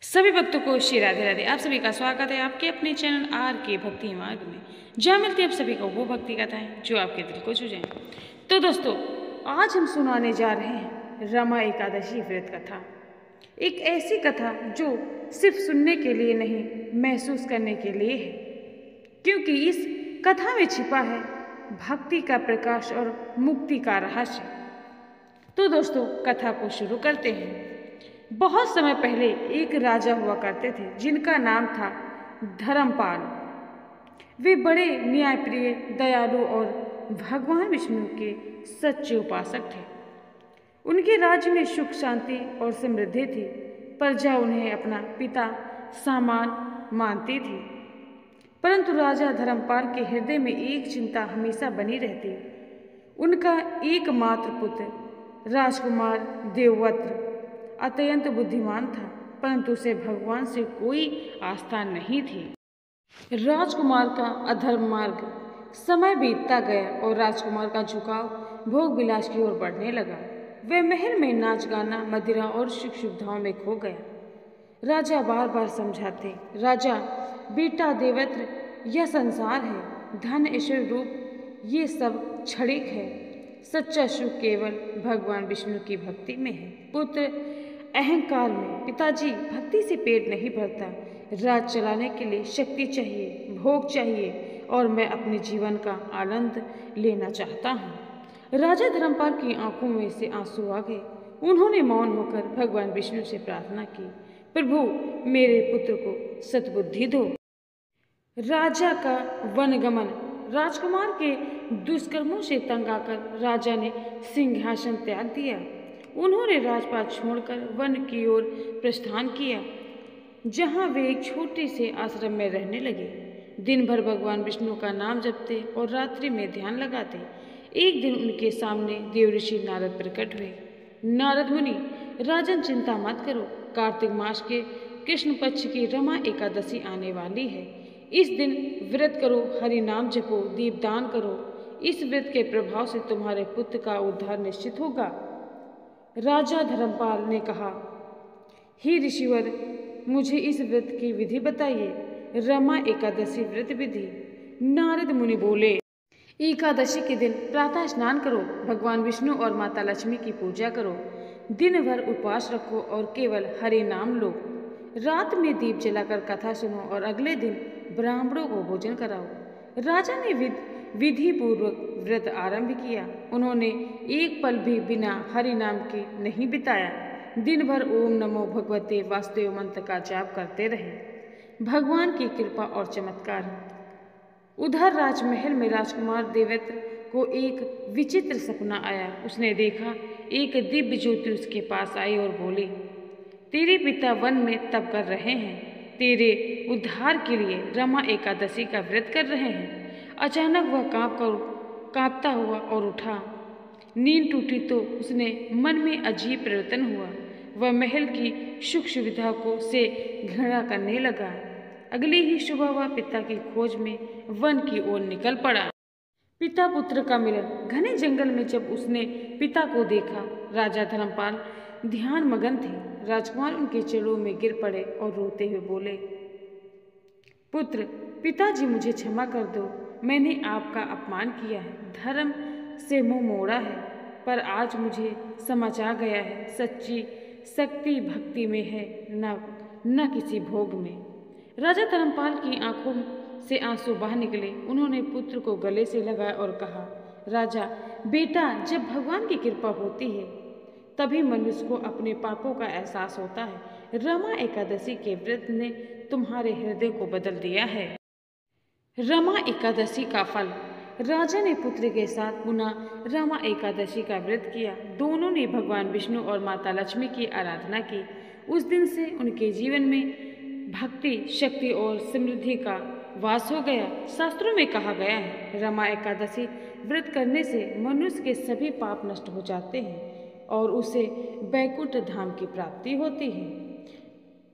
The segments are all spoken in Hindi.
सभी भक्तों को श्री राधे राधे। आप सभी का स्वागत है आपके अपने चैनल आर के भक्ति मार्ग में, जहाँ मिलती है आप सभी को वो भक्ति कथाएं जो आपके दिल को छू जाएं। तो दोस्तों, आज हम सुनाने जा रहे हैं रमा एकादशी व्रत कथा। एक ऐसी कथा जो सिर्फ सुनने के लिए नहीं, महसूस करने के लिए है, क्योंकि इस कथा में छिपा है भक्ति का प्रकाश और मुक्ति का रहस्य। तो दोस्तों, कथा को शुरू करते हैं। बहुत समय पहले एक राजा हुआ करते थे जिनका नाम था धर्मपाल। वे बड़े न्यायप्रिय, दयालु और भगवान विष्णु के सच्चे उपासक थे। उनके राज्य में सुख, शांति और समृद्धि थी। प्रजा उन्हें अपना पिता समान मानती थी। परंतु राजा धर्मपाल के हृदय में एक चिंता हमेशा बनी रहती। उनका एकमात्र पुत्र राजकुमार देवव्रत अत्यंत बुद्धिमान था, परंतु उसे भगवान से कोई आस्था नहीं थी। राजकुमार का अधर्म मार्ग। समय बीतता गया और राजकुमार का झुकाव भोग विलास की ओर बढ़ने लगा। वह महल में नाच गाना, मदिरा और सुख सुविधाओं में खो गया। राजा बार बार समझाते, राजा बेटा देवव्रत, यह संसार है, धन, ईश्वर रूप, ये सब क्षणिक है। सच्चा सुख केवल भगवान विष्णु की भक्ति में है। पुत्र अहंकार में, पिताजी, भक्ति से पेट नहीं भरता। राज चलाने के लिए शक्ति चाहिए, भोग चाहिए, और मैं अपने जीवन का आनंद लेना चाहता हूँ। राजा धर्मपाल की आंखों में से आंसू आ गए। उन्होंने मौन होकर भगवान विष्णु से प्रार्थना की, प्रभु, मेरे पुत्र को सद्बुद्धि दो। राजा का वनगमन। राजकुमार के दुष्कर्मों से तंग आकर राजा ने सिंहासन त्याग दिया। उन्होंने राजपाट छोड़कर वन की ओर प्रस्थान किया, जहां वे एक छोटे से आश्रम में रहने लगे। दिन भर भगवान विष्णु का नाम जपते और रात्रि में ध्यान लगाते। एक दिन उनके सामने देव ऋषि नारद प्रकट हुए। नारद मुनि, राजन चिंता मत करो, कार्तिक मास के कृष्ण पक्ष की रमा एकादशी आने वाली है। इस दिन व्रत करो, हरि नाम जपो, दीपदान करो। इस व्रत के प्रभाव से तुम्हारे पुत्र का उद्धार निश्चित होगा। राजा धर्मपाल ने कहा, हे ऋषिवर, मुझे इस व्रत की विधि बताइए। रमा एकादशी व्रत विधि। नारद मुनि बोले, एकादशी के दिन प्रातः स्नान करो, भगवान विष्णु और माता लक्ष्मी की पूजा करो, दिन भर उपवास रखो और केवल हरि नाम लो। रात में दीप जलाकर कथा सुनो और अगले दिन ब्राह्मणों को भोजन कराओ। राजा ने विधि पूर्वक व्रत आरंभ किया। उन्होंने एक पल भी बिना हरि नाम के नहीं बिताया। दिन भर ओम नमो भगवते वासुदेव मंत्र का जाप करते रहे। भगवान की कृपा और चमत्कार। उधर राजमहल में राजकुमार देवव्रत को एक विचित्र सपना आया। उसने देखा एक दिव्य ज्योति उसके पास आई और बोली, तेरे पिता वन में तप कर रहे हैं, तेरे उद्धार के लिए रमा एकादशी का व्रत कर रहे हैं। अचानक वह कांपता हुआ और उठा। नींद टूटी तो उसने मन में अजीब परिवर्तन हुआ। वह महल की सुख सुविधा को से घृणा करने लगा। अगली ही सुबह वह पिता की खोज में वन की ओर निकल पड़ा। पिता पुत्र का मिलन। घने जंगल में जब उसने पिता को देखा, राजा धर्मपाल ध्यान मगन थे। राजकुमार उनके चरणों में गिर पड़े और रोते हुए बोले, पुत्र, पिताजी, मुझे क्षमा कर दो। मैंने आपका अपमान किया है, धर्म से मुंह मोड़ा है, पर आज मुझे समझ आ गया है, सच्ची शक्ति भक्ति में है, न किसी भोग में। राजा धर्मपाल की आंखों से आंसू बह निकले। उन्होंने पुत्र को गले से लगाया और कहा, राजा बेटा, जब भगवान की कृपा होती है तभी मनुष्य को अपने पापों का एहसास होता है। रमा एकादशी के व्रत ने तुम्हारे हृदय को बदल दिया है। रमा एकादशी का फल। राजा ने पुत्र के साथ पुनः रमा एकादशी का व्रत किया। दोनों ने भगवान विष्णु और माता लक्ष्मी की आराधना की। उस दिन से उनके जीवन में भक्ति, शक्ति और समृद्धि का वास हो गया। शास्त्रों में कहा गया है, रमा एकादशी व्रत करने से मनुष्य के सभी पाप नष्ट हो जाते हैं और उसे बैकुंठ धाम की प्राप्ति होती है।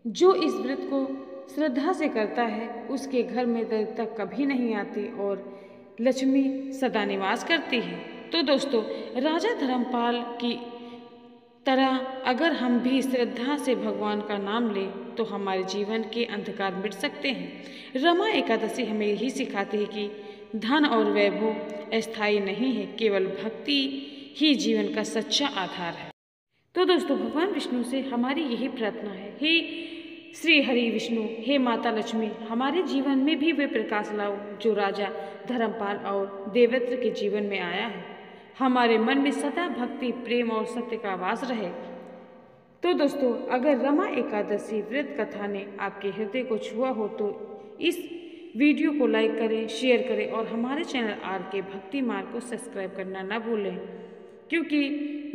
जो इस व्रत को श्रद्धा से करता है, उसके घर में दरिद्रता कभी नहीं आती और लक्ष्मी सदा निवास करती है। तो दोस्तों, राजा धर्मपाल की तरह अगर हम भी श्रद्धा से भगवान का नाम लें तो हमारे जीवन के अंधकार मिट सकते हैं। रमा एकादशी हमें यही सिखाती है कि धन और वैभव अस्थायी नहीं है, केवल भक्ति ही जीवन का सच्चा आधार है। तो दोस्तों, भगवान विष्णु से हमारी यही प्रार्थना है, हे श्री हरि विष्णु, हे माता लक्ष्मी, हमारे जीवन में भी वे प्रकाश लाओ जो राजा धर्मपाल और देवव्रत के जीवन में आया है। हमारे मन में सदा भक्ति, प्रेम और सत्य का वास रहे। तो दोस्तों, अगर रमा एकादशी व्रत कथा ने आपके हृदय को छुआ हो तो इस वीडियो को लाइक करें, शेयर करें और हमारे चैनल आर के भक्ति मार्ग को सब्सक्राइब करना ना भूलें, क्योंकि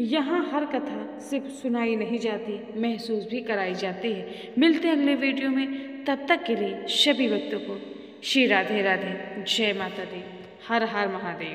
यहाँ हर कथा सिर्फ सुनाई नहीं जाती, महसूस भी कराई जाती है। मिलते हैं अगले वीडियो में, तब तक के लिए सभी भक्तों को श्री राधे राधे, जय माता दी, हर हर महादेव।